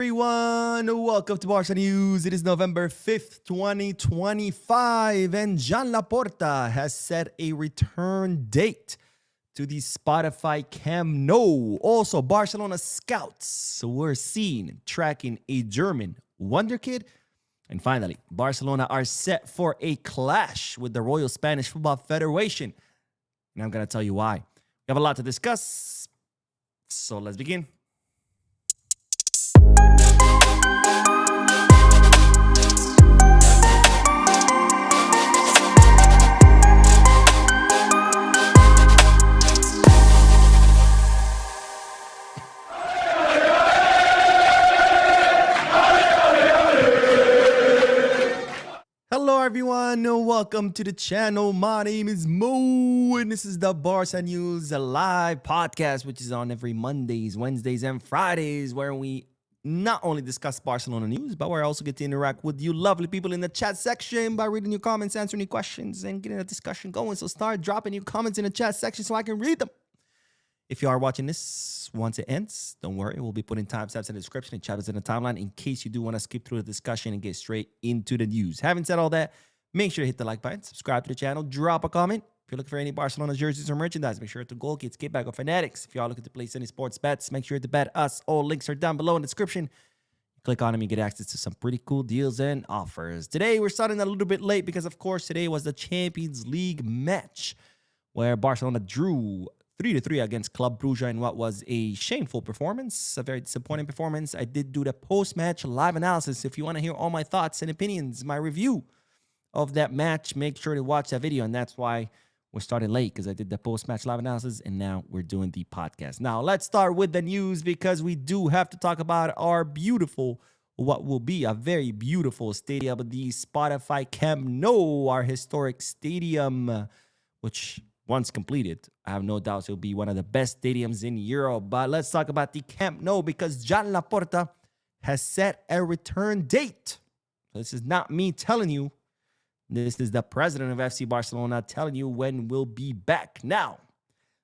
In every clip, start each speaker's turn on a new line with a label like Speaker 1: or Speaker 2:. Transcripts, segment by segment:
Speaker 1: Everyone, welcome to Barca News. It is November 5th, 2025, and Jean Laporta has set a return date to the Spotify Camp Nou. Also, Barcelona scouts were seen tracking a German Wonderkid. And finally, Barcelona are set for a clash with the Royal Spanish Football Federation. And I'm going to tell you why. We have a lot to discuss, so let's begin. Hello everyone, welcome to the channel. My name is Mo and this is the Barca News live podcast, which is on every Mondays, Wednesdays, and Fridays, where we not only discuss Barcelona news, but we also get to interact with you lovely people in the chat section by reading your comments, answering your questions, and getting a discussion going. So start dropping your comments in the chat section so I can read them. If you are watching this once it ends, don't worry. We'll be putting timestamps in the description and chapters in the timeline in case you do want to skip through the discussion and get straight into the news. Having said all that, make sure to hit the like button, subscribe to the channel, drop a comment. If you're looking for any Barcelona jerseys or merchandise, make sure to Goal Kids, Get Back, or Fanatics. If you are looking to place any sports bets, make sure to bet us. All links are down below in the description. Click on them, you get access to some pretty cool deals and offers. Today, we're starting a little bit late because, of course, today was the Champions League match where Barcelona drew 3-3 against Club Brugge in what was a shameful performance, a very disappointing performance. I did do the post-match live analysis. If you want to hear all my thoughts and opinions, my review of that match, make sure to watch that video. And that's why we're starting late, because I did the post-match live analysis, and now we're doing the podcast. Now, let's start with the news, because we do have to talk about our beautiful, what will be a very beautiful stadium, the Spotify Camp Nou, our historic stadium, which once completed, I have no doubts it'll be one of the best stadiums in Europe. But let's talk about the Camp Nou, because Jean Laporta has set a return date. This is not me telling you. This is the president of FC Barcelona telling you when we'll be back. Now,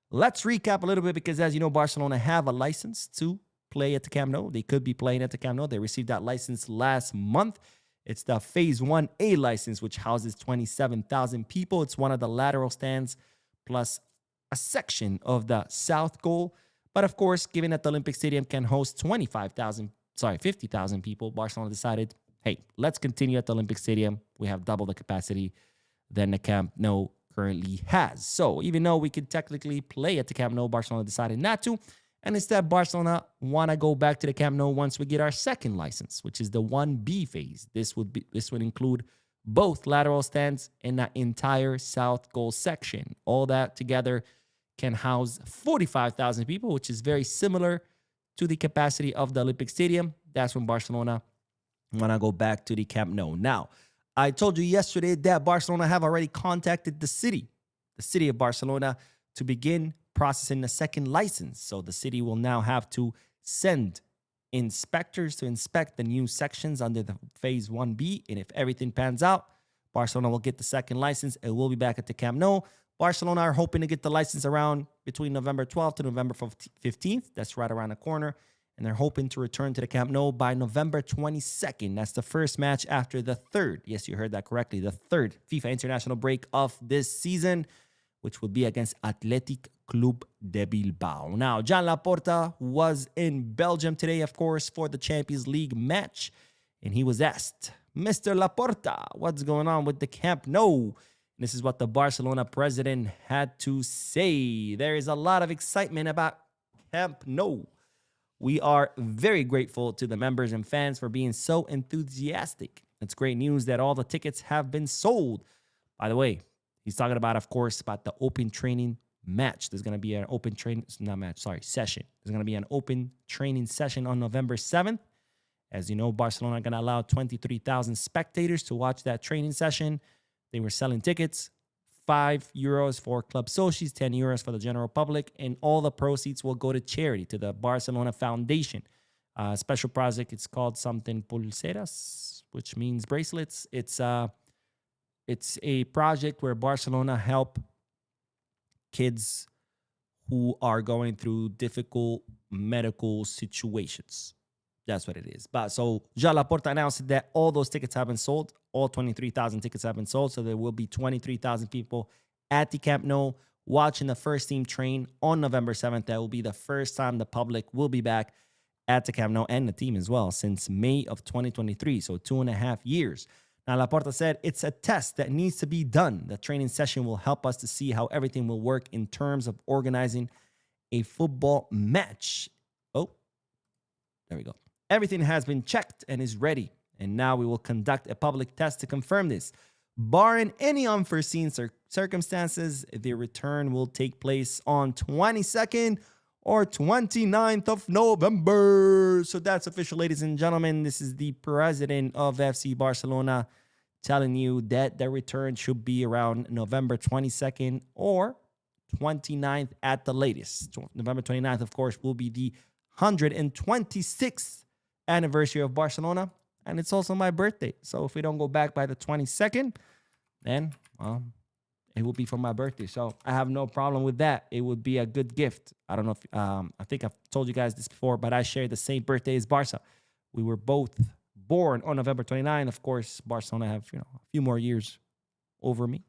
Speaker 1: let's recap a little bit, because as you know, Barcelona have a license to play at the Camp Nou. They could be playing at the Camp Nou. They received that license last month. It's the Phase 1A license, which houses 27,000 people. It's one of the lateral stands plus a section of the south goal. But of course, given that the Olympic Stadium can host 50,000 people, Barcelona decided, hey, let's continue at the Olympic Stadium. We have double the capacity than the Camp Nou currently has. So even though we could technically play at the Camp Nou, Barcelona decided not to. And instead, Barcelona want to go back to the Camp Nou once we get our second license, which is the 1B phase. This would include both lateral stands and that entire south goal section. All that together can house 45,000 people, which is very similar to the capacity of the Olympic Stadium. That's when Barcelona want to go back to the Camp Nou. Now, I told you yesterday that Barcelona have already contacted the city of Barcelona, to begin processing the second license. So the city will now have to send inspectors to inspect the new sections under the Phase 1B. And if everything pans out, Barcelona will get the second license and we'll be back at the Camp Nou. Barcelona are hoping to get the license around between November 12th to November 15th. That's right around the corner. And they're hoping to return to the Camp Nou by November 22nd. That's the first match after the third. Yes, you heard that correctly. The third FIFA international break of this season, which will be against Athletic Club de Bilbao. Now, Jean Laporta was in Belgium today, of course, for the Champions League match. And he was asked, Mr. Laporta, what's going on with the Camp Nou? This is what the Barcelona president had to say. There is a lot of excitement about Camp Nou. We are very grateful to the members and fans for being so enthusiastic. It's great news that all the tickets have been sold. By the way, he's talking about, of course, about the open training match. There's going to be an open training, session. There's going to be an open training session on November 7th. As you know, Barcelona are going to allow 23,000 spectators to watch that training session. They were selling tickets, €5 for club socios, €10 for the general public, and all the proceeds will go to charity, to the Barcelona Foundation. Special project, it's called something pulseras, which means bracelets. It's a project where Barcelona help kids who are going through difficult medical situations. That's what it is. But so Laporta announced that all those tickets have been sold. All 23,000 tickets have been sold. So there will be 23,000 people at the Camp Nou watching the first team train on November 7th. That will be the first time the public will be back at the Camp Nou and the team as well since May of 2023. So 2.5 years. Now, Laporta said it's a test that needs to be done. The training session will help us to see how everything will work in terms of organizing a football match. Oh, there we go. Everything has been checked and is ready. And now we will conduct a public test to confirm this. Barring any unforeseen circumstances, the return will take place on 22nd or 29th of November. So that's official, ladies and gentlemen. This is the president of FC Barcelona telling you that the return should be around November 22nd or 29th at the latest. November 29th, of course, will be the 126th anniversary of Barcelona, and it's also my birthday. So if we don't go back by the 22nd, then, well, it will be for my birthday. So I have no problem with that. It would be a good gift. I don't know if, I think I've told you guys this before, but I share the same birthday as Barca. We were both born on November 29. Of course, Barcelona have, a few more years over me.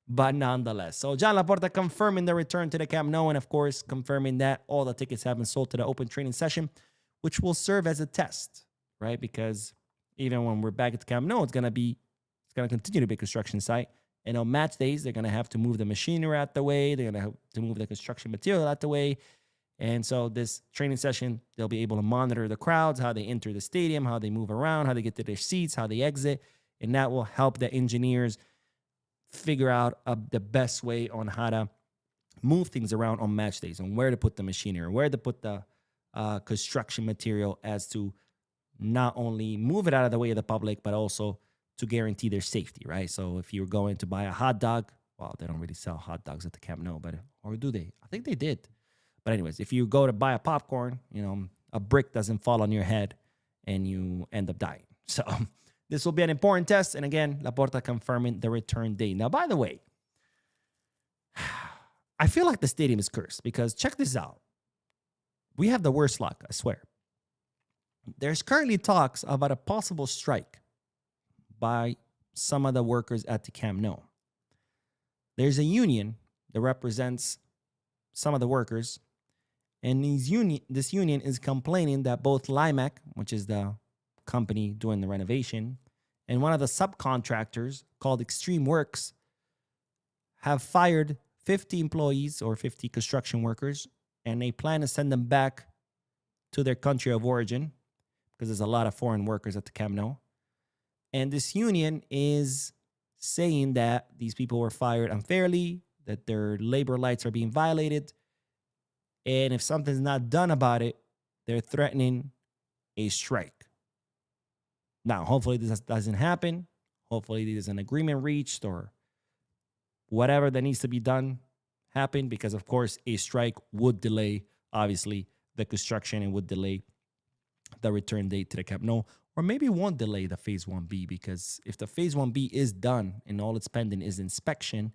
Speaker 1: But nonetheless, so Laporta confirming the return to the Camp Nou, and of course, confirming that all the tickets have been sold to the open training session, which will serve as a test, right? Because even when we're back at the Camp Nou, it's gonna continue to be a construction site. And on match days, they're gonna have to move the machinery out the way. They're gonna have to move the construction material out the way. And so this training session, they'll be able to monitor the crowds, how they enter the stadium, how they move around, how they get to their seats, how they exit, and that will help the engineers figure out the best way on how to move things around on match days, and where to put the machinery, where to put the construction material, as to not only move it out of the way of the public, but also to guarantee their safety, right? So if you're going to buy a hot dog, well, they don't really sell hot dogs at the Camp Nou, but, or do they? I think they did. But anyways, if you go to buy a popcorn, a brick doesn't fall on your head and you end up dying. So this will be an important test. And again, Laporta confirming the return date. Now, by the way, I feel like the stadium is cursed because check this out. We have the worst luck, I swear. There's currently talks about a possible strike by some of the workers at the Camp Nou. There's a union that represents some of the workers, and this union is complaining that both Limac, which is the company doing the renovation, and one of the subcontractors called Extreme Works have fired 50 employees or 50 construction workers, and they plan to send them back to their country of origin because there's a lot of foreign workers at the Camp Nou. And this union is saying that these people were fired unfairly, that their labor rights are being violated, and if something's not done about it, they're threatening a strike. Now, hopefully this doesn't happen. Hopefully there's an agreement reached or whatever that needs to be done happen, because of course a strike would delay, obviously, the construction and would delay the return date to the Camp Nou, or maybe won't delay the Phase 1B, because if the Phase 1B is done and all it's pending is inspection,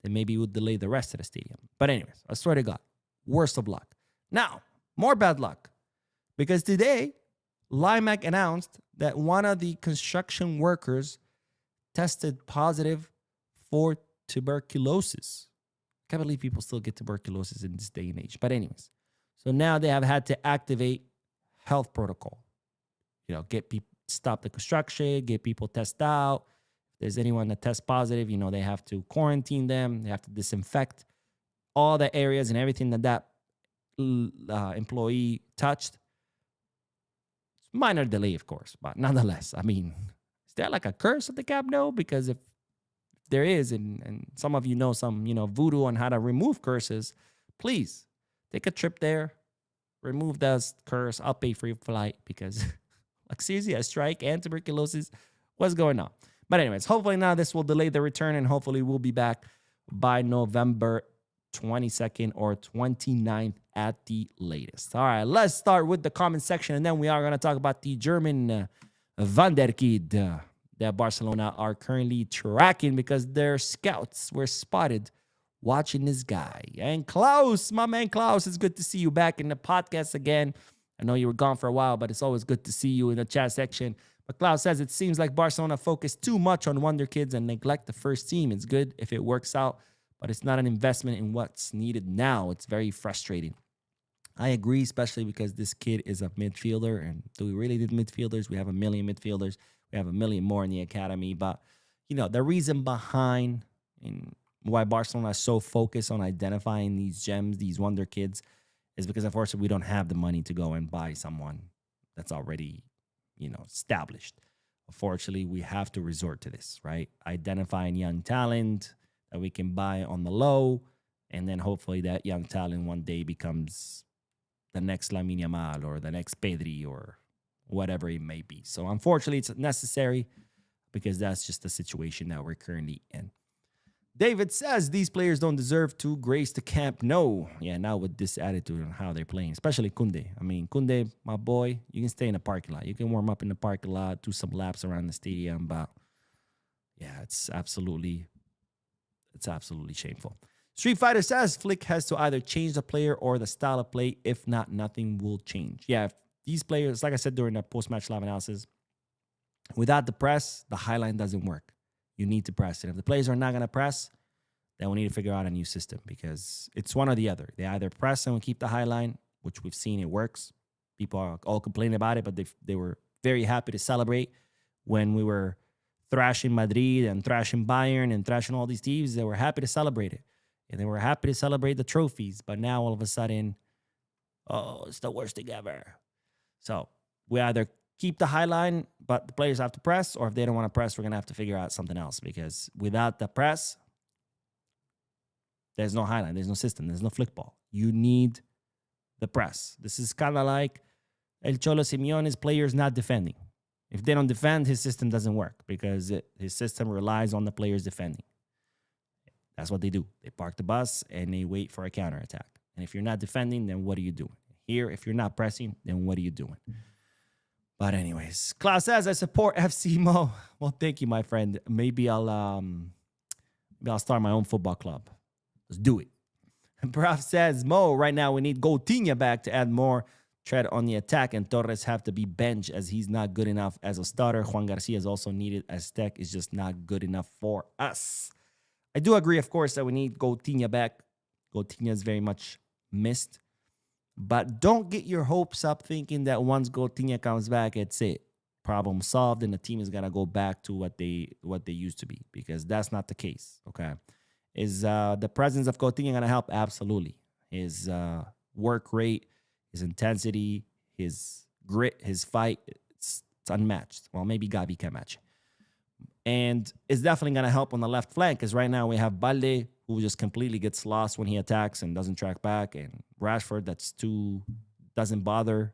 Speaker 1: then maybe it would delay the rest of the stadium. But anyways, I swear to God, worst of luck. Now, more bad luck, because today, Limac announced that one of the construction workers tested positive for tuberculosis. I can't believe people still get tuberculosis in this day and age. But anyways, so now they have had to activate health protocol. Get people, stop the construction, get people tested out. If there's anyone that tests positive, they have to quarantine them. They have to disinfect all the areas and everything that employee touched. Minor delay, of course, but nonetheless, I mean, is there like a curse at the Camp Nou? Because if there is, and some of you know some, voodoo on how to remove curses, please take a trip there, remove that curse. I'll pay for your flight because, like, seriously, a strike and tuberculosis, what's going on? But anyways, hopefully now this will delay the return, and hopefully we'll be back by November 22nd or 29th at the latest. All right, let's start with the comment section, and then we are going to talk about the German Wonderkid that Barcelona are currently tracking because their scouts were spotted watching this guy. And Klaus, my man Klaus, it's good to see you back in the podcast again. I know you were gone for a while, but it's always good to see you in the chat section. But Klaus says, it seems like Barcelona focus too much on Wonderkids and neglect the first team. It's good if it works out, but it's not an investment in what's needed now. It's very frustrating. I agree, especially because this kid is a midfielder. And do we really need midfielders? We have a million midfielders. We have a million more in the academy. But, you know, the reason behind why Barcelona is so focused on identifying these gems, these wonder kids, is because, unfortunately, we don't have the money to go and buy someone that's already, you know, established. Unfortunately, we have to resort to this, right? Identifying young talent that we can buy on the low, and then hopefully that young talent one day becomes the next Lamine Yamal or the next Pedri or whatever it may be. So unfortunately, it's necessary because that's just the situation that we're currently in. David says these players don't deserve to grace the Camp Nou. Yeah, now with this attitude on how they're playing, especially Koundé. I mean, Koundé, my boy, you can stay in the parking lot. You can warm up in the parking lot, do some laps around the stadium. But yeah, it's absolutely shameful. Street Fighter says Flick has to either change the player or the style of play. If not, nothing will change. Yeah, if these players, like I said during the post-match live analysis, without the press, the highline doesn't work. You need to press. And if the players are not going to press, then we need to figure out a new system because it's one or the other. They either press and we keep the highline, which we've seen it works. People are all complaining about it, but they were very happy to celebrate when we were thrashing Madrid and thrashing Bayern and thrashing all these teams. They were happy to celebrate it. And they were happy to celebrate the trophies. But now all of a sudden, oh, it's the worst thing ever. So we either keep the high line, but the players have to press, or if they don't want to press, we're going to have to figure out something else because without the press, there's no high line, there's no system, there's no flick ball. You need the press. This is kind of like El Cholo Simeone's players not defending. If they don't defend, his system doesn't work because his system relies on the players defending. That's what they do. They park the bus and they wait for a counterattack. And if you're not defending, then what are you doing? Here, if you're not pressing, then what are you doing? But anyways, Klaus says, I support FC Mo. Well, thank you, my friend. Maybe I'll start my own football club. Let's do it. And Prof says, Mo, right now we need Coutinho back to add more tread on the attack, and Torres have to be benched as he's not good enough as a starter. Juan Garcia is also needed as Tech is just not good enough for us. I do agree, of course, that we need Coutinho back. Coutinho is very much missed. But don't get your hopes up thinking that once Coutinho comes back, it's it. Problem solved, and the team is going to go back to what they used to be, because that's not the case, okay? Is the presence of Coutinho going to help? Absolutely. His work rate, his intensity, his grit, his fight, it's unmatched. Well, maybe Gabi can match it. And it's definitely going to help on the left flank because right now we have Balde, who just completely gets lost when he attacks and doesn't track back, and Rashford doesn't bother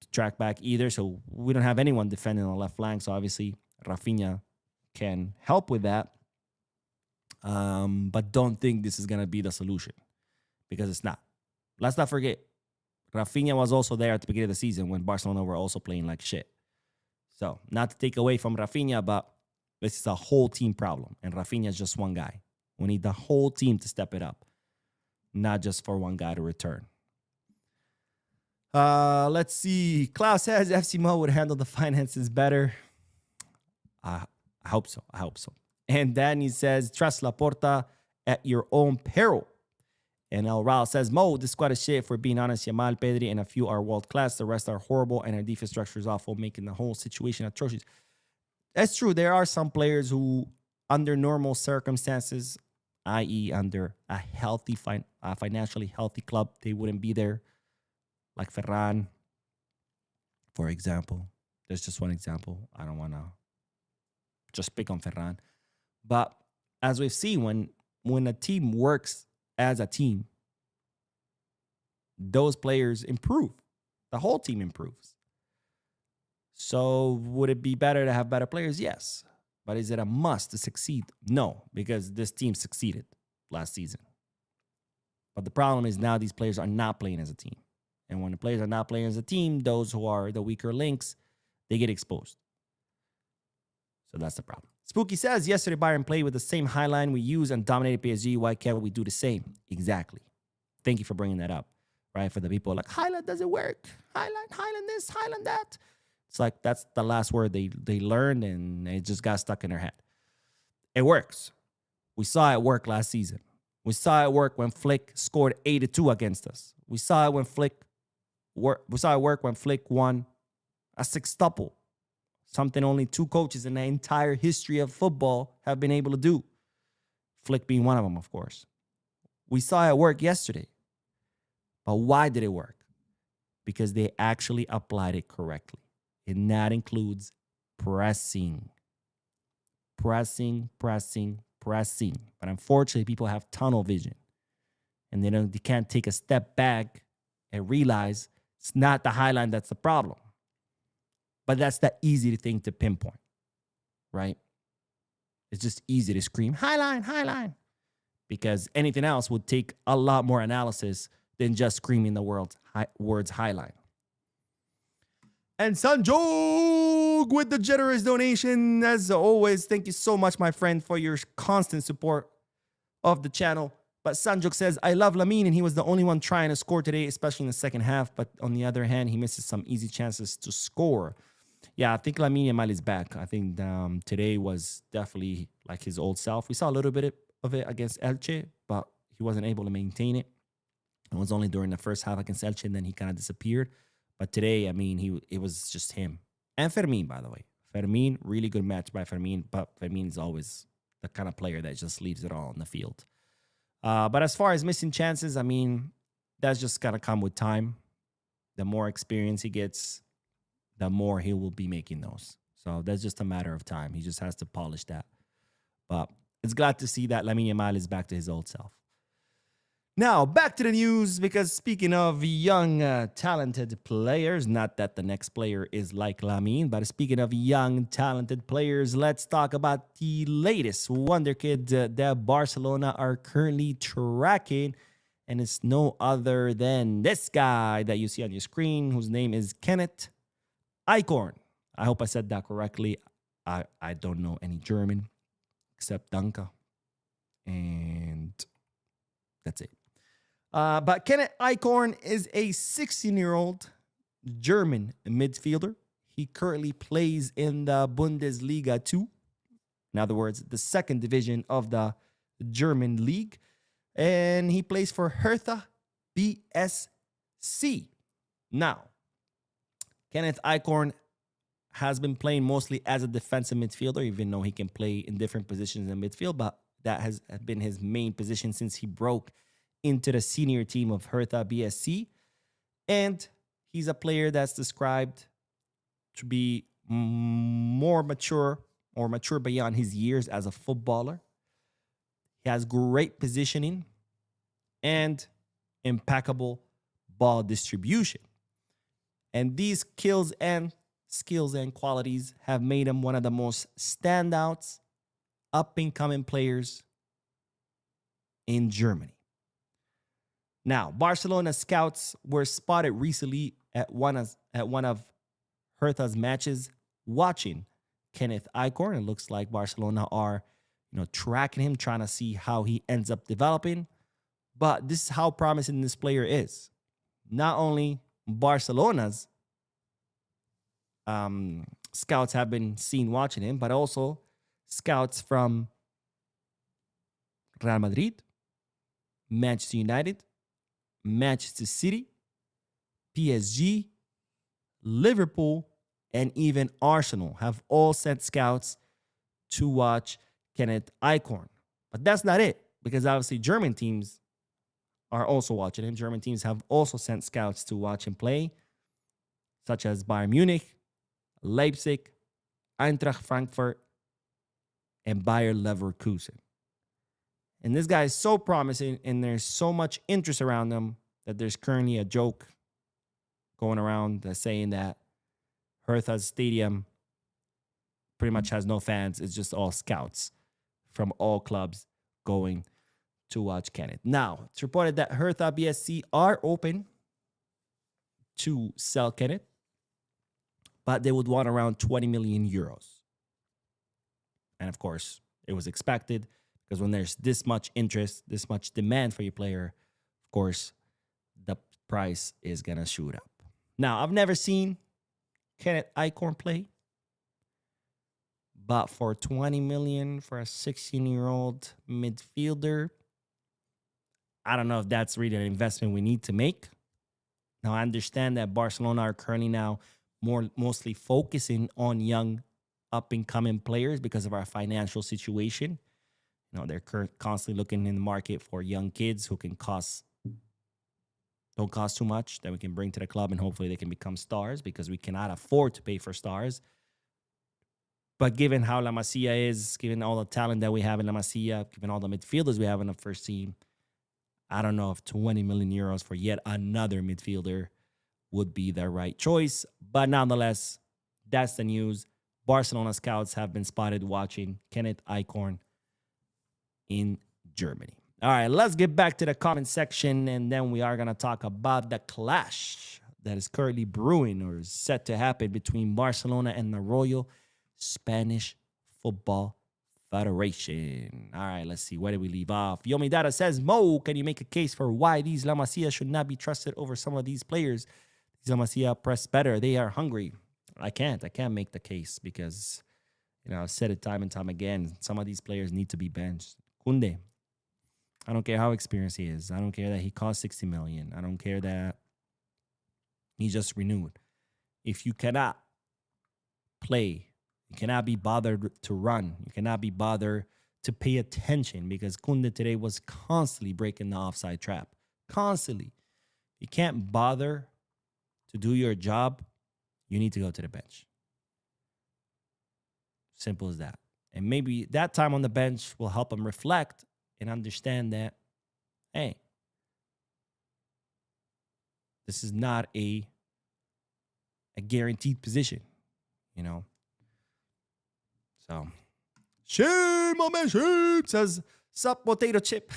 Speaker 1: to track back either. So we don't have anyone defending on the left flank. So obviously Rafinha can help with that. But don't think this is going to be the solution because it's not. Let's not forget, Rafinha was also there at the beginning of the season when Barcelona were also playing like shit. So not to take away from Rafinha, but this is a whole team problem. And Rafinha is just one guy. We need the whole team to step it up, not just for one guy to return. Let's see. Klaus says FC Mo would handle the finances better. I hope so. I hope so. And Danny says, trust Laporta at your own peril. And El Raul says, Mo, this squad is shit. For being honest, Yamal, Pedri, and a few are world-class. The rest are horrible, and our defense structure is awful, making the whole situation atrocious. That's true. There are some players who, under normal circumstances, i.e. under a healthy, financially healthy club, they wouldn't be there. Like Ferran, for example. There's just one example. I don't want to just pick on Ferran. But as we've seen, when a team works as a team, those players improve. The whole team improves. So would it be better to have better players? Yes. But is it a must to succeed? No, because this team succeeded last season. But the problem is now these players are not playing as a team. And when the players are not playing as a team, those who are the weaker links, they get exposed. So that's the problem. Spooky says, yesterday Bayern played with the same high line we use and dominated PSG. Why can't we do the same? Exactly. Thank you for bringing that up. right? For the people like, Highland doesn't work. Highland this, Highland that. It's like that's the last word they learned, and it just got stuck in their head. It works. We saw it work last season. We saw it work when Flick scored 82 against us. We saw it when Flick work when Flick won a sextuple. Something only 2 coaches in the entire history of football have been able to do. Flick being one of them, of course. We saw it work yesterday. But why did it work? Because they actually applied it correctly. And that includes pressing. Pressing. But unfortunately, people have tunnel vision. And they can't take a step back and realize it's not the highline that's the problem. But that's the easy thing to pinpoint, right? It's just easy to scream, highline. Because anything else would take a lot more analysis than just screaming the words highline. And Sanjog with the generous donation. As always, thank you so much, my friend, for your constant support of the channel. But Sanjog says, I love Lamine, and he was the only one trying to score today, especially in the second half. But on the other hand, he misses some easy chances to score. Yeah, I think Lamine Yamal is back. I think today was definitely like his old self. We saw a little bit of it against Elche, but he wasn't able to maintain it. It was only during the first half against Elche, and then he kind of disappeared. But today, I mean, it was just him. And Fermin, by the way. Fermin, really good match by Fermin, but Fermin is always the kind of player that just leaves it all on the field. But as far as missing chances, I mean, that's just going to come with time. The more experience he gets, the more he will be making those. So that's just a matter of time. He just has to polish that. But it's glad to see that Lamine Yamal is back to his old self. Now, back to the news, because speaking of young, talented players, not that the next player is like Lamine, but speaking of young, talented players, let's talk about the latest Wonderkid that Barcelona are currently tracking. And it's no other than this guy that you see on your screen, whose name is Kenneth Eichhorn. I hope I said that correctly. I don't know any German except Danke. And that's it. But Kenneth Eichhorn is a 16-year-old German midfielder. He currently plays in the Bundesliga 2. In other words, the second division of the German league. And he plays for Hertha BSC. Now, Kenneth Eichhorn has been playing mostly as a defensive midfielder, even though he can play in different positions in midfield. But that has been his main position since he broke into the senior team of Hertha BSC. And he's a player that's described to be more mature or mature beyond his years as a footballer. He has great positioning and impeccable ball distribution. And these skills and qualities have made him one of the most standouts, up-and-coming players in Germany. Now, Barcelona scouts were spotted recently at one of Hertha's matches watching Kenneth Eichhorn. It looks like Barcelona are, tracking him, trying to see how he ends up developing. But this is how promising this player is. Not only Barcelona's scouts have been seen watching him, but also scouts from Real Madrid, Manchester United, Manchester City, PSG, Liverpool, and even Arsenal have all sent scouts to watch Kenneth Eichhorn. But that's not it, because obviously German teams are also watching him. German teams have also sent scouts to watch him play, such as Bayern Munich, Leipzig, Eintracht Frankfurt, and Bayer Leverkusen. And this guy is so promising, and there's so much interest around him that there's currently a joke going around that's saying that Hertha's stadium pretty much has no fans. It's just all scouts from all clubs going to watch Kenneth. Now, it's reported that Hertha BSC are open to sell Kenneth, but they would want around 20 million euros. And of course, it was expected, because when there's this much interest, this much demand for your player, of course, price is going to shoot up. Now, I've never seen Kenneth Eichhorn play, but for 20 million for a 16-year-old midfielder, I don't know if that's really an investment we need to make. Now, I understand that Barcelona are currently now mostly focusing on young up-and-coming players because of our financial situation. You know, they're constantly looking in the market for young kids who can don't cost too much, that we can bring to the club, and hopefully they can become stars, because we cannot afford to pay for stars. But given how La Masia is, given all the talent that we have in La Masia, given all the midfielders we have in the first team, I don't know if 20 million euros for yet another midfielder would be the right choice. But nonetheless, that's the news. Barcelona scouts have been spotted watching Kenneth Eichhorn in Germany. All right, let's get back to the comment section, and then we are going to talk about the clash that is currently brewing or is set to happen between Barcelona and the Royal Spanish Football Federation. All right, let's see. Where did we leave off? Yomi Data says, Mo, can you make a case for why these La Masia should not be trusted over some of these players? These La Masia press better. They are hungry. I can't make the case because, you know, I've said it time and time again. Some of these players need to be benched. Kunde, I don't care how experienced he is. I don't care that he cost 60 million. I don't care that he just renewed. If you cannot play, you cannot be bothered to run, you cannot be bothered to pay attention, because Kunde today was constantly breaking the offside trap. Constantly. You can't bother to do your job, you need to go to the bench. Simple as that. And maybe that time on the bench will help him reflect and understand that, hey, this is not a guaranteed position, you know. So, shame on my shame, says Sup Potato Chip.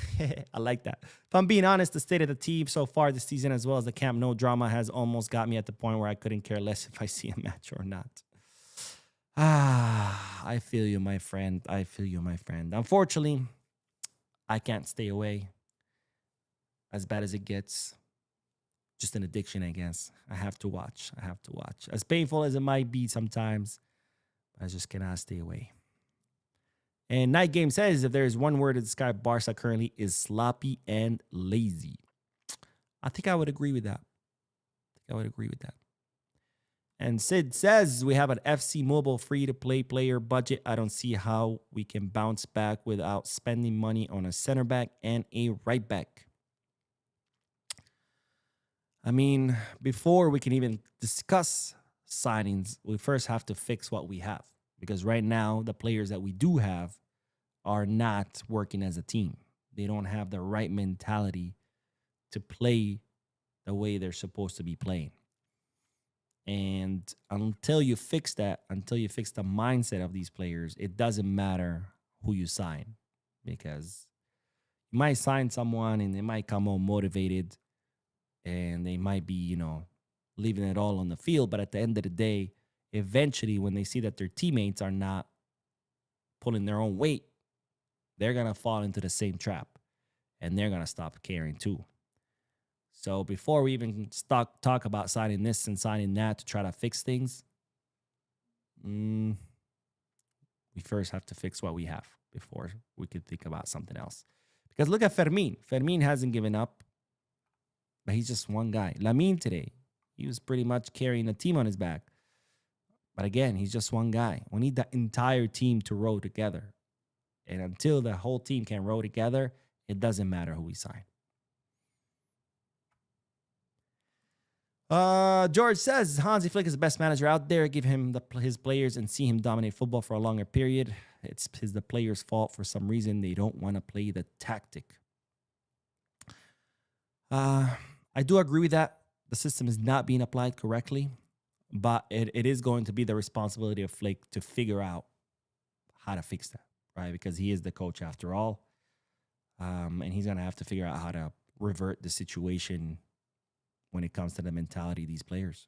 Speaker 1: I like that. If I'm being honest, the state of the team so far this season, as well as the Camp Nou drama, has almost got me at the point where I couldn't care less if I see a match or not. I feel you, my friend. I feel you, my friend. Unfortunately, I can't stay away. As bad as it gets, just an addiction, I guess. I have to watch. I have to watch. As painful as it might be sometimes, I just cannot stay away. And Night Game says, if there is one word to describe Barca currently, is sloppy and lazy. I think I would agree with that. And Sid says, we have an FC Mobile free-to-play player budget. I don't see how we can bounce back without spending money on a center back and a right back. I mean, before we can even discuss signings, we first have to fix what we have. Because right now, the players that we do have are not working as a team. They don't have the right mentality to play the way they're supposed to be playing. And until you fix that, until you fix the mindset of these players, it doesn't matter who you sign. Because you might sign someone and they might come home motivated and they might be, you know, leaving it all on the field. But at the end of the day, eventually when they see that their teammates are not pulling their own weight, they're going to fall into the same trap and they're going to stop caring too. So before we even talk about signing this and signing that to try to fix things, we first have to fix what we have before we could think about something else. Because look at Fermin. Fermin hasn't given up, but he's just one guy. Lamine today, he was pretty much carrying a team on his back. But again, he's just one guy. We need the entire team to row together. And until the whole team can row together, it doesn't matter who we sign. George says, Hansi Flick is the best manager out there. Give him his players and see him dominate football for a longer period. It's the players' fault. For some reason, they don't want to play the tactic. I do agree with that. The system is not being applied correctly. But it is going to be the responsibility of Flick to figure out how to fix that, right? Because he is the coach after all. And he's going to have to figure out how to revert the situation when it comes to the mentality of these players.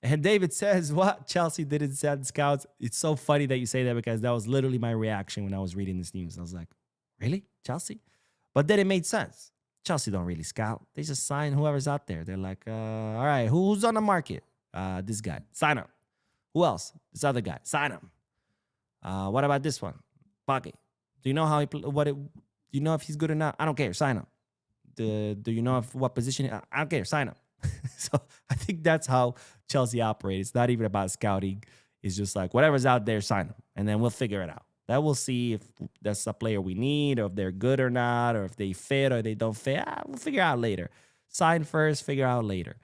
Speaker 1: And David says, what? Chelsea didn't send scouts. It's so funny that you say that because that was literally my reaction when I was reading this news. I was like, really? Chelsea? But then it made sense. Chelsea don't really scout. They just sign whoever's out there. They're like, all right, who's on the market? This guy, sign him. Who else? This other guy, sign him. What about this one? Pocket. Do you know how he? Do you know if he's good or not? I don't care. Sign him. Do you know what position? I don't care. Sign him. So I think that's how Chelsea operates. It's not even about scouting. It's just like whatever's out there, sign them, and then we'll figure it out. That we'll see if that's a player we need, or if they're good or not, or if they fit or they don't fit. We'll figure out later. Sign first, figure out later.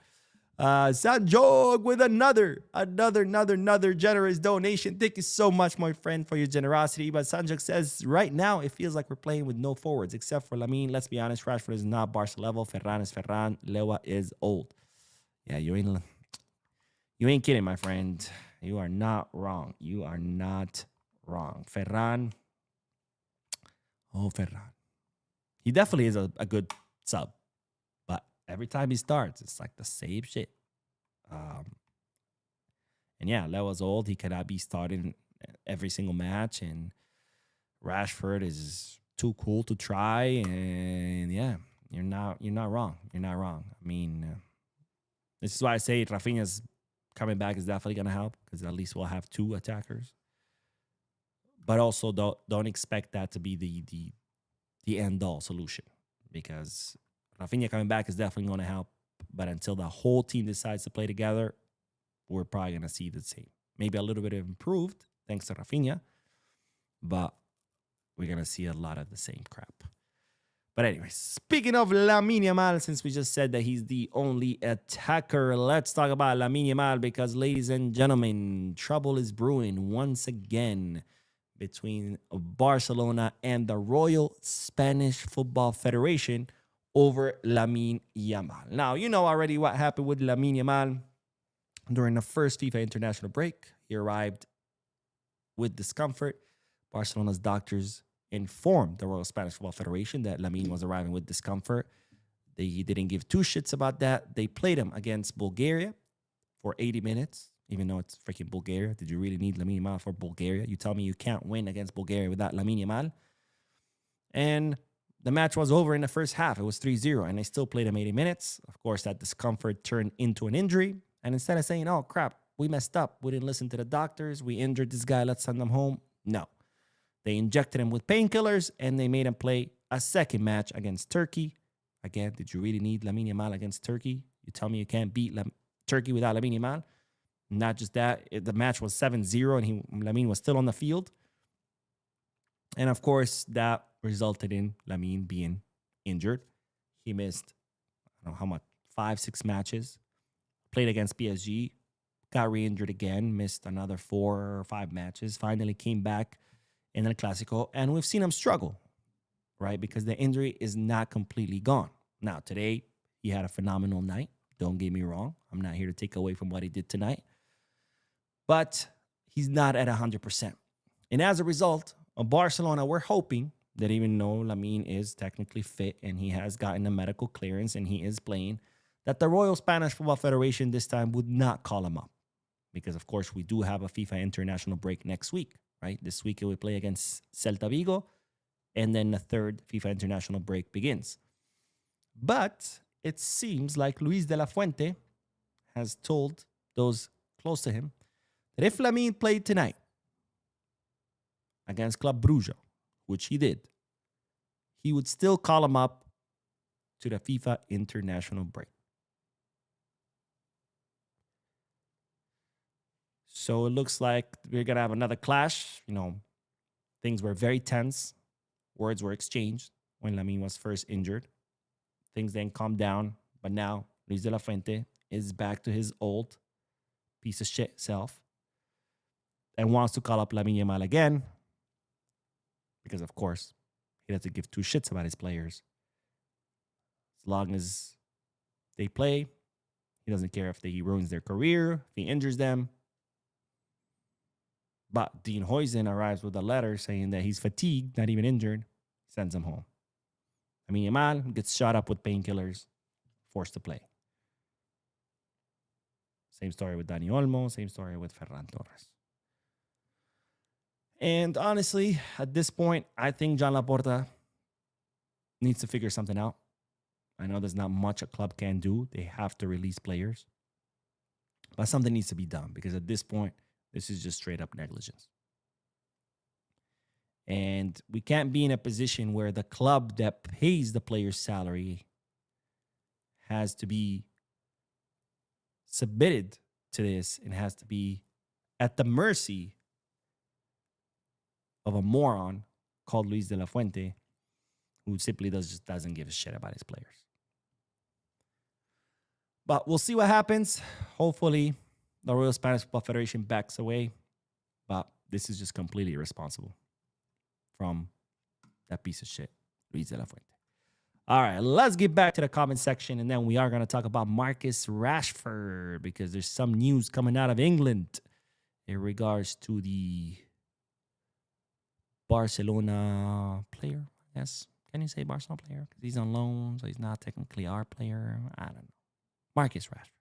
Speaker 1: Sanjog with another generous donation. Thank you so much, my friend, for your generosity. But Sanjog says, right now, it feels like we're playing with no forwards, except for Lamine. Let's be honest, Rashford is not Barca level. Ferran is Ferran. Lewa is old. Yeah, you ain't kidding, my friend. You are not wrong. You are not wrong. Ferran. Oh, Ferran. He definitely is a good sub. But every time he starts, it's like the same shit. And yeah, Lewa's old. He cannot be starting every single match. And Rashford is too cool to try. And yeah, you're not wrong. You're not wrong. I mean, this is why I say Rafinha's coming back is definitely going to help, because at least we'll have two attackers. But also don't expect that to be the end-all solution, because Rafinha coming back is definitely going to help. But until the whole team decides to play together, we're probably going to see the same. Maybe a little bit improved thanks to Rafinha, but we're going to see a lot of the same crap. But anyway, speaking of Lamine Yamal, since we just said that he's the only attacker, let's talk about Lamine Yamal, because, ladies and gentlemen, trouble is brewing once again between Barcelona and the Royal Spanish Football Federation over Lamine Yamal. Now, you know already what happened with Lamine Yamal during the first FIFA international break. He arrived with discomfort. Barcelona's doctors informed the Royal Spanish Football Federation that Lamine was arriving with discomfort. They didn't give two shits about that. They played him against Bulgaria for 80 minutes, even though it's freaking Bulgaria. Did you really need Lamine Yamal for Bulgaria? You tell me you can't win against Bulgaria without Lamine Yamal? And the match was over in the first half. It was 3-0, and they still played him 80 minutes. Of course, that discomfort turned into an injury. And instead of saying, oh, crap, we messed up, we didn't listen to the doctors, we injured this guy, let's send him home. No. They injected him with painkillers, and they made him play a second match against Turkey. Again, did you really need Lamine Yamal against Turkey? You tell me you can't beat Turkey without Lamine Yamal? Not just that, the match was 7-0, and Lamine was still on the field. And, of course, that resulted in Lamine being injured. He missed, I don't know how much, 5-6 matches. Played against PSG, got re-injured again, missed another 4 or 5 matches, finally came back in El Clasico, and we've seen him struggle, right? Because the injury is not completely gone. Now, today, he had a phenomenal night. Don't get me wrong. I'm not here to take away from what he did tonight. But he's not at 100%. And as a result, of Barcelona, we're hoping that even though Lamine is technically fit and he has gotten a medical clearance and he is playing, that the Royal Spanish Football Federation this time would not call him up. Because, of course, we do have a FIFA international break next week, right? This week we play against Celta Vigo, and then the third FIFA international break begins. But it seems like Luis de la Fuente has told those close to him that if Lamine played tonight against Club Brugge, which he did, he would still call him up to the FIFA international break. So it looks like we're going to have another clash. You know, things were very tense. Words were exchanged when Lamine was first injured. Things then calmed down. But now Luis de la Fuente is back to his old piece of shit self and wants to call up Lamine Yamal again because, of course, he doesn't give two shits about his players. As long as they play, he doesn't care if he ruins their career, if he injures them. But Dean Huijsen arrives with a letter saying that he's fatigued, not even injured, sends him home. Lamine Yamal gets shot up with painkillers, forced to play. Same story with Dani Olmo, same story with Ferran Torres. And honestly, at this point, I think John Laporta needs to figure something out. I know there's not much a club can do. They have to release players. But something needs to be done because at this point, this is just straight up negligence. And we can't be in a position where the club that pays the player's salary has to be submitted to this and has to be at the mercy of a moron called Luis de la Fuente, who simply just doesn't give a shit about his players. But we'll see what happens. Hopefully, the Royal Spanish Football Federation backs away. But this is just completely irresponsible from that piece of shit, Luis de la Fuente. All right, let's get back to the comment section, and then we are going to talk about Marcus Rashford because there's some news coming out of England in regards to the Barcelona player. Yes, can you say Barcelona player? Because he's on loan, so he's not technically our player. I don't know. Marcus Rashford.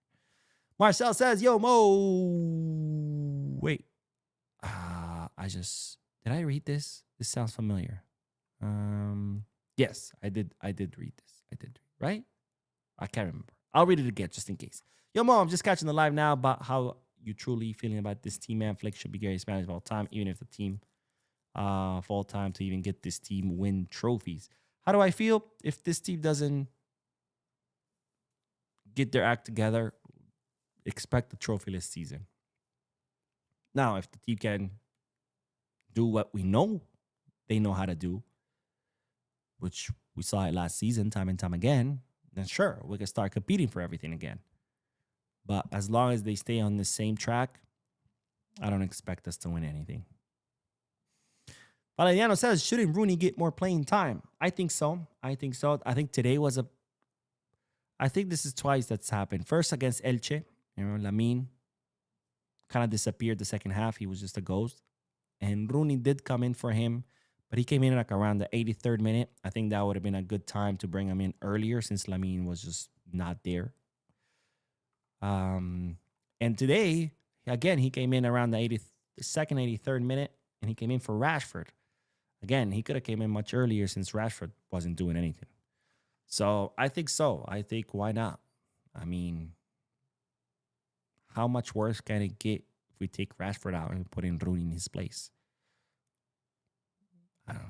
Speaker 1: Marcel says, yo, Mo. Wait. Did I read this? This sounds familiar. Yes, I did read this. I did, right? I can't remember. I'll read it again just in case. Yo, Mo, I'm just catching the live now about how you truly feeling about this team, man. Flick should be Gary Spanish of all time, even if the team of all time to even get this team win trophies. How do I feel if this team doesn't get their act together? Expect a trophyless season. Now, if the team can do what we know they know how to do, which we saw it last season time and time again, then sure, we can start competing for everything again. But as long as they stay on the same track, I don't expect us to win anything. Valeriano says, shouldn't Rooney get more playing time? I think so. I think today was I think this is twice that's happened. First against Elche, Lamine kind of disappeared the second half. He was just a ghost. And Rooney did come in for him, but he came in like around the 83rd minute. I think that would have been a good time to bring him in earlier since Lamine was just not there. And today, again, he came in around the 82nd, 83rd minute, and he came in for Rashford. Again, he could have came in much earlier since Rashford wasn't doing anything. So I think so. I think why not? I mean, how much worse can it get if we take Rashford out and put in Rooney in his place? I don't know.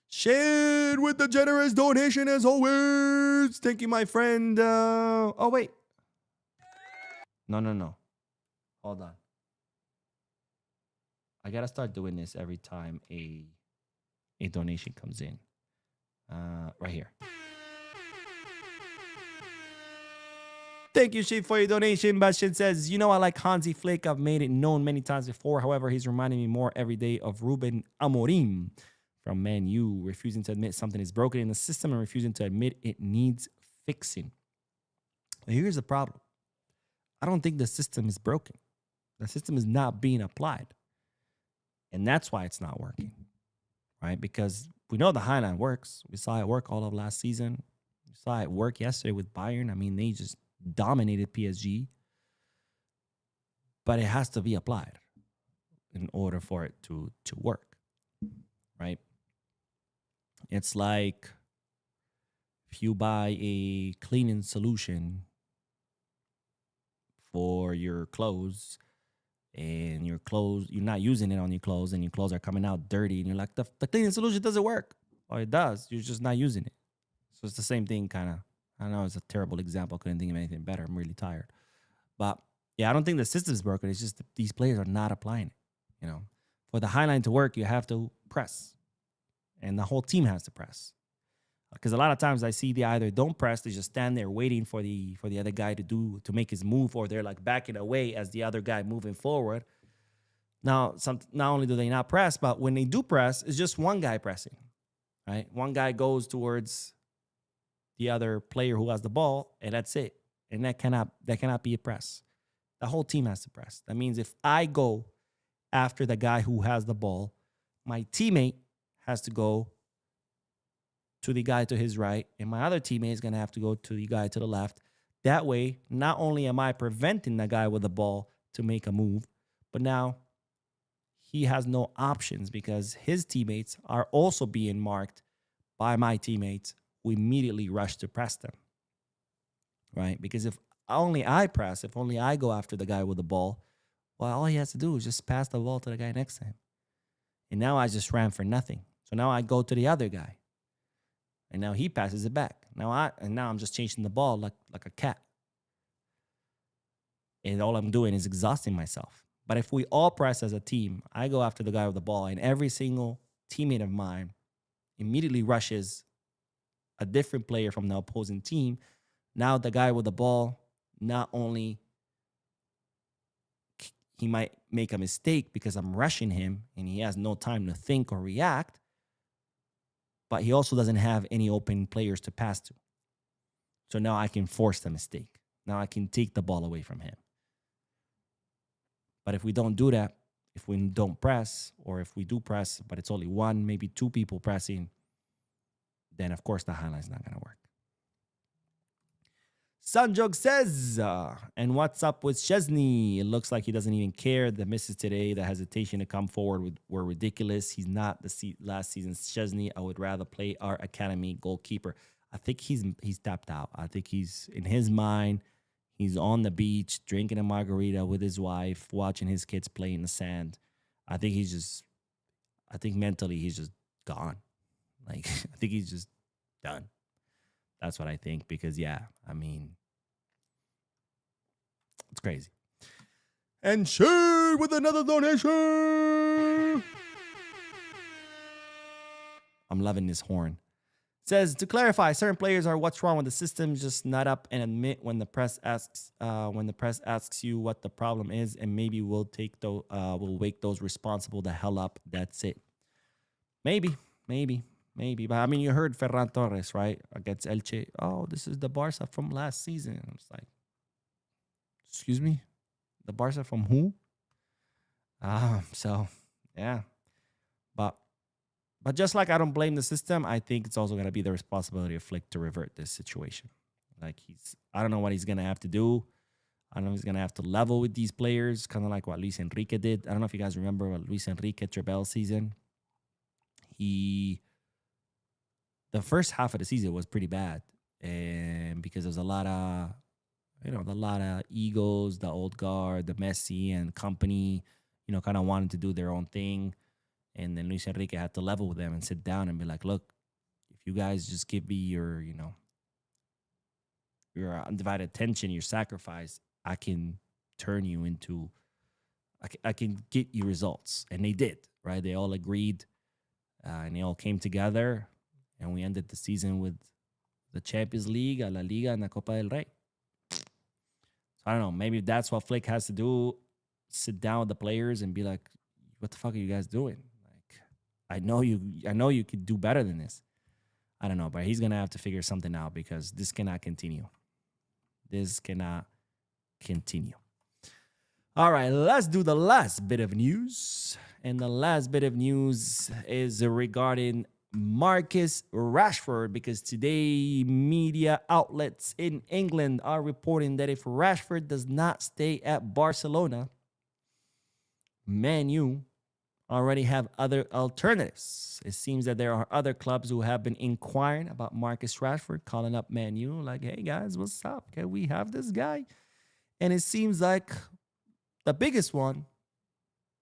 Speaker 1: Shade with the generous donation as always. Thank you, my friend. Oh, wait. No. Hold on. I got to start doing this every time a donation comes in. Right here. Thank you, Chief, for your donation. Bashin says, you know, I like Hansi Flick. I've made it known many times before. However, he's reminding me more every day of Ruben Amorim from Man U, refusing to admit something is broken in the system and refusing to admit it needs fixing. But here's the problem. I don't think the system is broken. The system is not being applied. And that's why it's not working, right? Because we know the Highline works. We saw it work all of last season. We saw it work yesterday with Bayern. I mean, they just dominated PSG. But it has to be applied in order for it to work, right? It's like if you buy a cleaning solution for your clothes and your clothes, you're not using it on your clothes and your clothes are coming out dirty and you're like, the cleaning solution doesn't work. Or it does. You're just not using it. So it's the same thing kind of. I know it's a terrible example. Couldn't think of anything better. I'm really tired. But yeah, I don't think the system's broken. It's just that these players are not applying it. You know, for the Highline to work, you have to press. And the whole team has to press. Because a lot of times I see they either don't press, they just stand there waiting for the other guy to make his move, or they're like backing away as the other guy moving forward. Now, not only do they not press, but when they do press, it's just one guy pressing, right? One guy goes towards the other player who has the ball, and that's it. And that cannot be a press. The whole team has to press. That means if I go after the guy who has the ball, my teammate has to go to the guy to his right, and my other teammate is going to have to go to the guy to the left. That way, not only am I preventing the guy with the ball to make a move, but now he has no options because his teammates are also being marked by my teammates we immediately rush to press them, right? Because if only I press, if only I go after the guy with the ball, well, all he has to do is just pass the ball to the guy next to him. And now I just ran for nothing. So now I go to the other guy. And now he passes it back. Now I'm just chasing the ball like a cat. And all I'm doing is exhausting myself. But if we all press as a team, I go after the guy with the ball, and every single teammate of mine immediately rushes a different player from the opposing team. Now the guy with the ball, not only he might make a mistake because I'm rushing him and he has no time to think or react, but he also doesn't have any open players to pass to. So now I can force the mistake. Now I can take the ball away from him. But if we don't do that, if we don't press, or if we do press, but it's only one, maybe two people pressing, then of course the highlight's not going to work. Sanjog says, and what's up with Szczesny? It looks like he doesn't even care. The misses today, the hesitation to come forward were ridiculous. He's not the last season's Szczesny. I would rather play our academy goalkeeper. I think he's tapped out. I think he's, in his mind, he's on the beach drinking a margarita with his wife, watching his kids play in the sand. I think mentally he's just gone. Like, I think he's just done. That's what I think, because, yeah, I mean, it's crazy. And Shay with another donation. I'm loving this horn. Says, to clarify, certain players are what's wrong with the system, just nut up and admit when the press asks you what the problem is, and maybe we'll wake those responsible the hell up. That's it. Maybe. But I mean, you heard Ferran Torres, right? Against Elche. Oh, this is the Barca from last season. I was like, excuse me? The Barca from who? So, yeah. But just like I don't blame the system, I think it's also going to be the responsibility of Flick to revert this situation. Like, I don't know what he's going to have to do. I don't know if he's going to have to level with these players, kind of like what Luis Enrique did. I don't know if you guys remember what Luis Enrique, Trebel season. The first half of the season was pretty bad, and because there's a lot of egos, the old guard, the Messi and company, kind of wanted to do their own thing. And then Luis Enrique had to level with them and sit down and be like, look, if you guys just give me your undivided attention, your sacrifice, I can turn you into, I can get you results. And they did, right? They all agreed, and they all came together. And we ended the season with the Champions League, La Liga, and the Copa del Rey. So I don't know. Maybe that's what Flick has to do. Sit down with the players and be like, what the fuck are you guys doing? Like, I know you could do better than this. I don't know, but he's going to have to figure something out, because this cannot continue. This cannot continue. All right, let's do the last bit of news. And the last bit of news is regarding Marcus Rashford, because today media outlets in England are reporting that if Rashford does not stay at Barcelona, Man U already have other alternatives. It seems that there are other clubs who have been inquiring about Marcus Rashford, calling up Man U like, hey guys, what's up? Can we have this guy? And it seems like the biggest one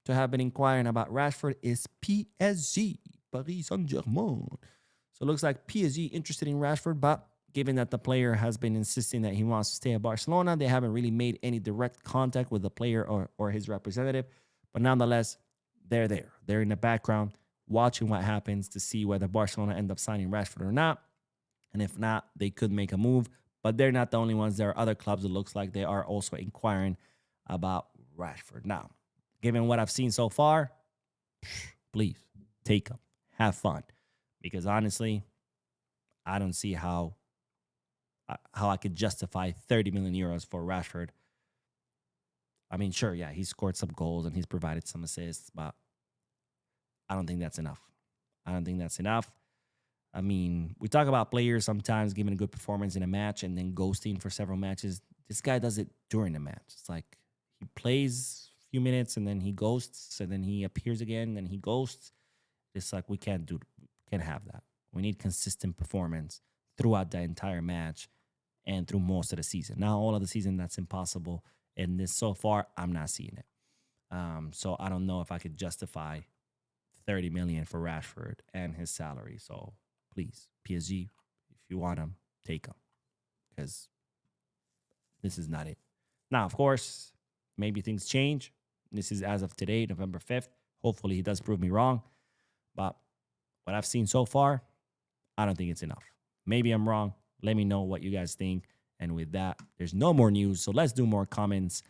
Speaker 1: to have been inquiring about Rashford is PSG. Paris Saint-Germain. So it looks like PSG interested in Rashford, but given that the player has been insisting that he wants to stay at Barcelona, they haven't really made any direct contact with the player or his representative. But nonetheless, they're there. They're in the background watching what happens to see whether Barcelona end up signing Rashford or not. And if not, they could make a move. But they're not the only ones. There are other clubs, it looks like, they are also inquiring about Rashford. Now, given what I've seen so far, please take him. Have fun, because honestly, I don't see how I could justify 30 million euros for Rashford. I mean, sure, yeah, he's scored some goals and he's provided some assists, but I don't think that's enough. I mean, we talk about players sometimes giving a good performance in a match and then ghosting for several matches. This guy does it during the match. It's like he plays a few minutes and then he ghosts, and then he appears again and then he ghosts. It's like we can't have that. We need consistent performance throughout the entire match and through most of the season. Now, all of the season, that's impossible. And this so far, I'm not seeing it. So I don't know if I could justify 30 million for Rashford and his salary. So please, PSG, if you want him, take him, because this is not it. Now, of course, maybe things change. This is as of today, November 5th. Hopefully he does prove me wrong. But what I've seen so far, I don't think it's enough. Maybe I'm wrong. Let me know what you guys think. And with that, there's no more news. So let's do more comments.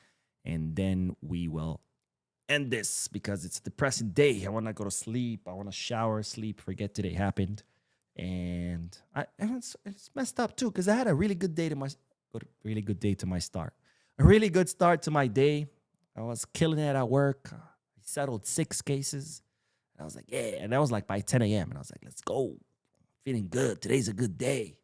Speaker 1: And then we will end this because it's a depressing day. I want to go to sleep. I want to shower, sleep, forget today happened. And it's messed up too because I had a really good day to my start. A really good start to my day. I was killing it at work. I settled 6 cases. And I was like, yeah. And that was like by 10 a.m. And I was like, let's go. Feeling good. Today's a good day.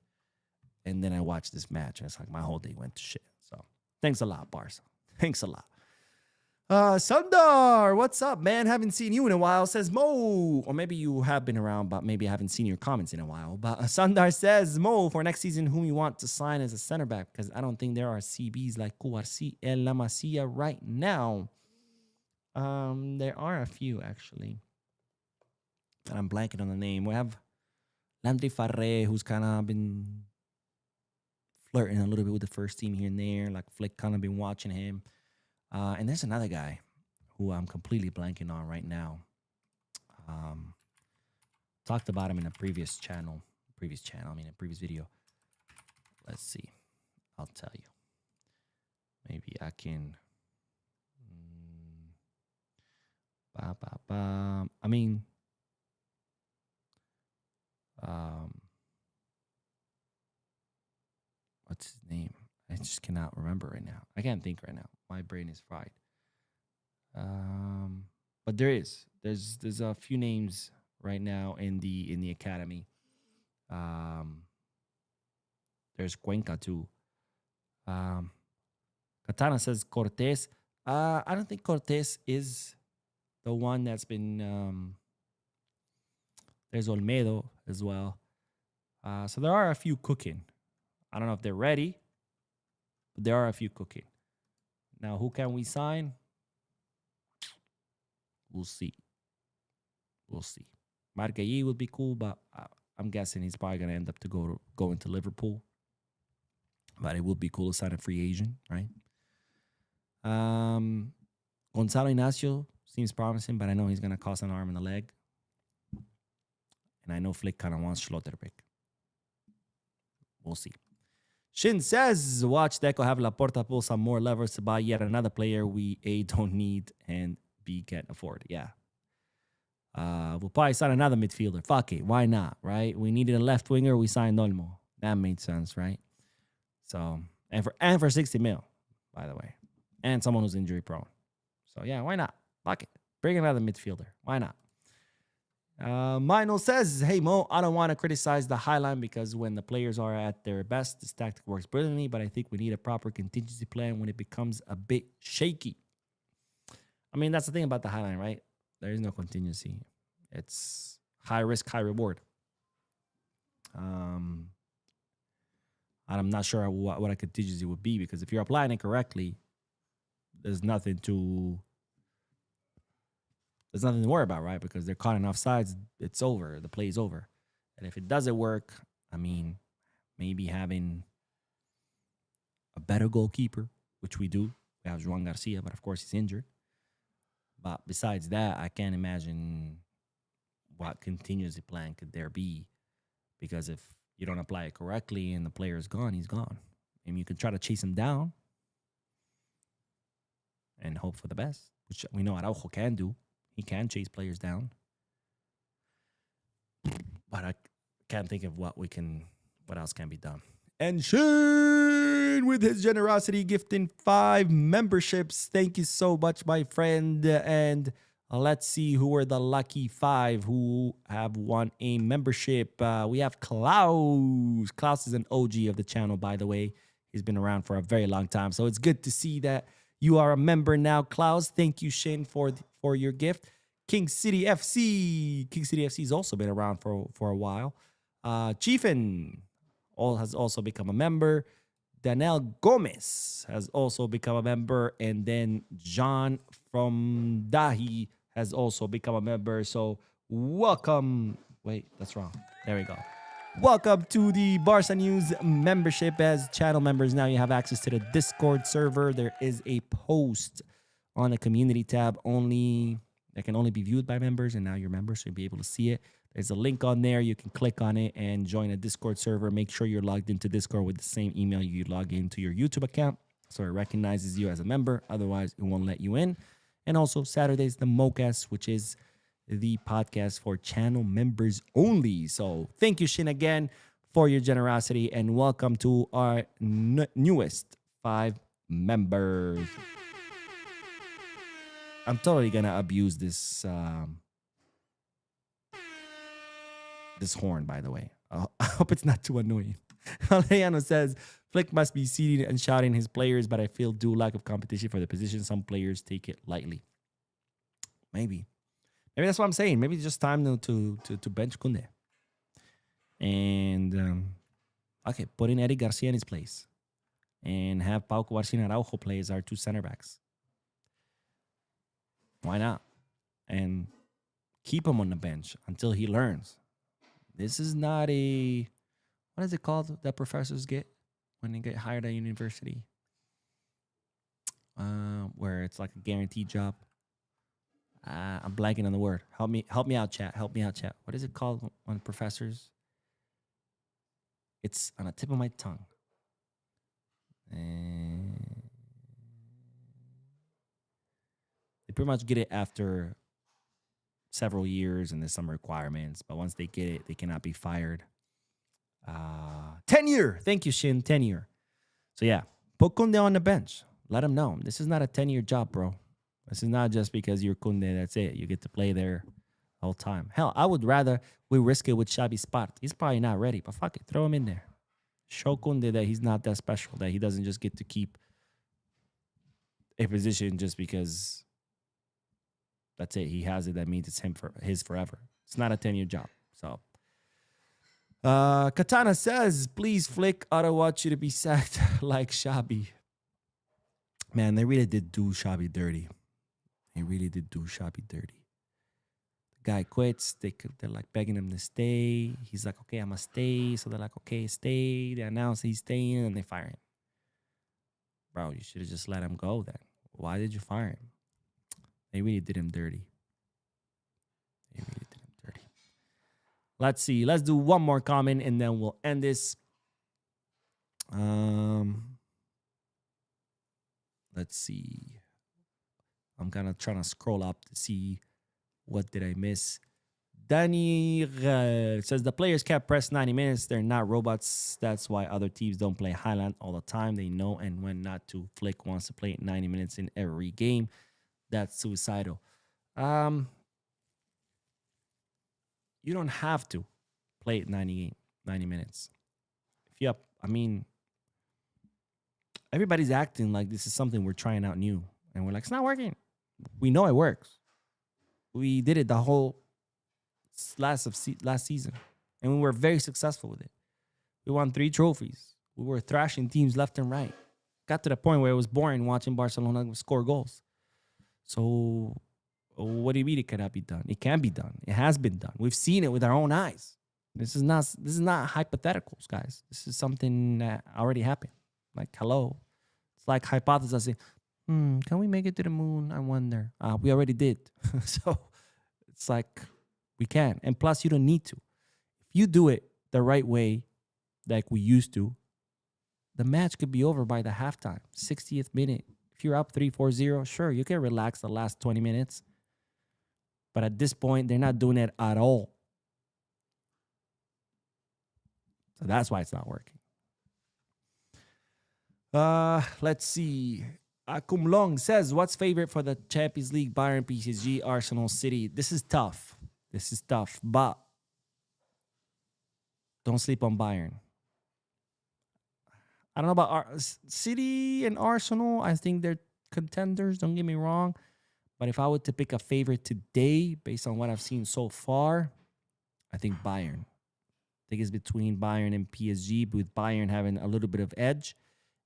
Speaker 1: And then I watched this match. And it's like my whole day went to shit. So thanks a lot, Barca. Thanks a lot. Sundar, what's up, man? Haven't seen you in a while, says Mo. Or maybe you have been around, but maybe I haven't seen your comments in a while. But Sundar says, Mo, for next season, whom you want to sign as a center back? Because I don't think there are CBs like Cuarci and La Masia right now. There are a few, actually. And I'm blanking on the name. We have Landry Farre, who's kind of been flirting a little bit with the first team here and there. Like Flick kind of been watching him. And there's another guy who I'm completely blanking on right now. Talked about him in a previous video. Let's see. I'll tell you. Maybe I can. What's his name? I just cannot remember right now. I can't think right now. My brain is fried. But there's a few names right now in the academy. There's Cuenca too. Katana says Cortés. I don't think Cortés is the one that's been. There's Olmedo as well. So there are a few cooking. I don't know if they're ready, but there are a few cooking. Now, who can we sign? We'll see. Margay would be cool, but I'm guessing he's probably going to end up to go into Liverpool. But it would be cool to sign a free agent, right? Gonzalo Ignacio seems promising, but I know he's going to cost an arm and a leg. And I know Flick kind of wants Schlotterbeck. We'll see. Shin says, watch Deco have Laporta pull some more levers to buy yet another player we A, don't need, and B, can't afford. Yeah. We'll probably sign another midfielder. Fuck it. Why not, right? We needed a left winger. We signed Olmo. That made sense, right? So, and for 60 mil, by the way. And someone who's injury prone. So, yeah, why not? Fuck it. Bring another midfielder. Why not? Mino says, hey, Mo, I don't want to criticize the Highline because when the players are at their best, this tactic works brilliantly, but I think we need a proper contingency plan when it becomes a bit shaky. I mean, that's the thing about the Highline, right? There is no contingency. It's high risk, high reward. I'm not sure what a contingency would be because if you're applying it correctly, there's nothing to worry about, right? Because they're caught in offsides, it's over. The play's over. And if it doesn't work, I mean, maybe having a better goalkeeper, which we do. We have Juan Garcia, but of course he's injured. But besides that, I can't imagine what contingency plan could there be. Because if you don't apply it correctly and the player is gone, he's gone. And you can try to chase him down and hope for the best, which we know Araujo can do. He can chase players down. But I can't think of what else can be done. And Shane, with his generosity, gifting 5 memberships. Thank you so much, my friend. And let's see who are the lucky 5 who have won a membership. We have Klaus. Klaus is an OG of the channel, by the way. He's been around for a very long time. So it's good to see that you are a member now, Klaus. Thank you, Shane, for your gift. King City FC. King City FC has also been around for a while. Chiefin has also become a member. Danelle Gomez has also become a member. And then John from Dahi has also become a member. So welcome. Wait, that's wrong. There we go. Welcome to the Barca News membership. As channel members, now you have access to the Discord server. There is a post on the community tab that can only be viewed by members, and now you're members, so you'll be able to see it. There's a link on there. You can click on it and join a Discord server. Make sure you're logged into Discord with the same email you log into your YouTube account, so it recognizes you as a member. Otherwise, it won't let you in. And also, Saturdays, the MoCast, which is the podcast for channel members only. So thank you, Shin, again for your generosity, and welcome to our newest 5 members. I'm totally gonna abuse this this horn, by the way. I hope it's not too annoying. Alejano says, Flick must be seated and shouting his players, but I feel due lack of competition for the position. Some players take it lightly. Maybe that's what I'm saying. Maybe it's just time to bench Kunde. And, okay, put in Eddie Garcia in his place. And have Pau Cubarsí and Araujo play as our 2 center backs. Why not? And keep him on the bench until he learns. This is not a... What is it called that professors get when they get hired at university? Where it's like a guaranteed job. I'm blanking on the word. Help me out, chat. Help me out, chat. What is it called when professors? It's on the tip of my tongue. And they pretty much get it after several years, and there's some requirements. But once they get it, they cannot be fired. Tenure. Thank you, Shin. Tenure. So yeah, put Kunde on the bench. Let him know. This is not a 10-year job, bro. This is not just because you're Kunde, that's it. You get to play there the whole time. Hell, I would rather we risk it with Xavi Spart. He's probably not ready, but fuck it. Throw him in there. Show Kunde that he's not that special, that he doesn't just get to keep a position just because that's it. He has it. That means it's his forever. It's not a 10-year job. So, Katana says, please, Flick, I don't want you to be sacked like Xavi. Man, they really did do Xavi dirty. They really did do Xavi dirty. The guy quits. They're like begging him to stay. He's like, okay, I'm going to stay. So they're like, okay, stay. They announce he's staying, and they fire him. Bro, you should have just let him go then. Why did you fire him? They really did him dirty. They really did him dirty. Let's see. Let's do one more comment, and then we'll end this. Let's see. I'm kind of trying to scroll up to see what did I miss. Danny says the players can't press 90 minutes. They're not robots. That's why other teams don't play Highland all the time. They know and when not to. Flick wants to play 90 minutes in every game. That's suicidal. You don't have to play it 90 minutes. If you up, I mean, everybody's acting like this is something we're trying out new. And we're like, it's not working. We know it works. We did it the whole last season. And we were very successful with it. We won 3 trophies. We were thrashing teams left and right. Got to the point where it was boring watching Barcelona score goals. So what do you mean it cannot be done? It can be done. It has been done. We've seen it with our own eyes. This is not hypotheticals, guys. This is something that already happened. Like, hello. It's like hypothesizing, can we make it to the moon? I wonder. We already did. So it's like we can. And plus, you don't need to. If you do it the right way, like we used to, the match could be over by the halftime, 60th minute. If you're up 3-4-0, sure, you can relax the last 20 minutes. But at this point, they're not doing it at all. So that's why it's not working. Let's see. Akum Long says, what's favorite for the Champions League? Bayern, PSG, Arsenal, City. This is tough. But don't sleep on Bayern. I don't know about City and Arsenal. I think they're contenders. Don't get me wrong. But if I were to pick a favorite today, based on what I've seen so far, I think Bayern. think it's between Bayern and PSG, with Bayern having a little bit of edge.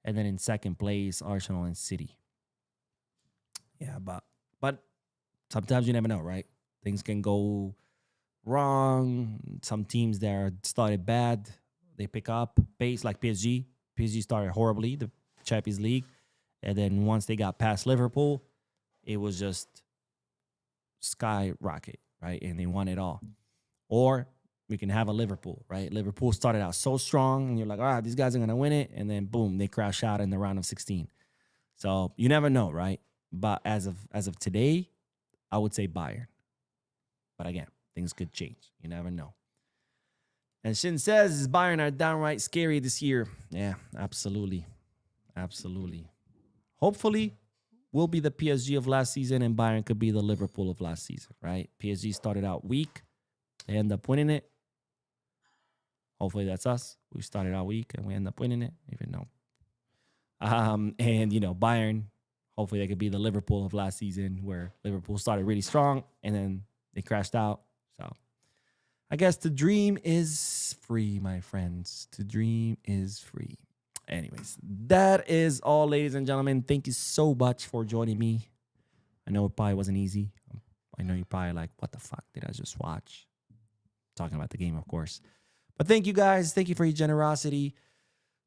Speaker 1: And then in second place, Arsenal and City. Yeah, but sometimes you never know, right? Things can go wrong. Some teams that started bad, they pick up pace, like PSG. PSG started horribly, the Champions League. And then once they got past Liverpool, it was just skyrocket, right? And they won it all. Or we can have a Liverpool, right? Liverpool started out so strong, and you're like, all right, these guys are going to win it. And then, boom, they crash out in the round of 16. So you never know, right? But as of today, I would say Bayern. But again, things could change. You never know. And Shin says Bayern are downright scary this year. Yeah, absolutely. Absolutely. Hopefully, we'll be the PSG of last season, and Bayern could be the Liverpool of last season, right? PSG started out weak. They end up winning it. Hopefully that's us. We started out weak and we end up winning it, even though. And, Bayern, hopefully they could be the Liverpool of last season, where Liverpool started really strong and then they crashed out. So I guess the dream is free, my friends. The dream is free. Anyways, that is all, ladies and gentlemen. Thank you so much for joining me. I know it probably wasn't easy. I know you're probably like, what the fuck did I just watch? Talking about the game, of course. But thank you, guys. Thank you for your generosity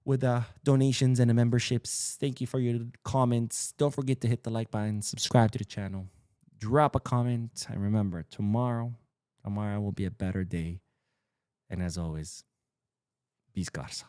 Speaker 1: with the donations and the memberships. Thank you for your comments. Don't forget to hit the like button, subscribe to the channel, drop a comment. And remember, tomorrow will be a better day. And as always, peace, Garza.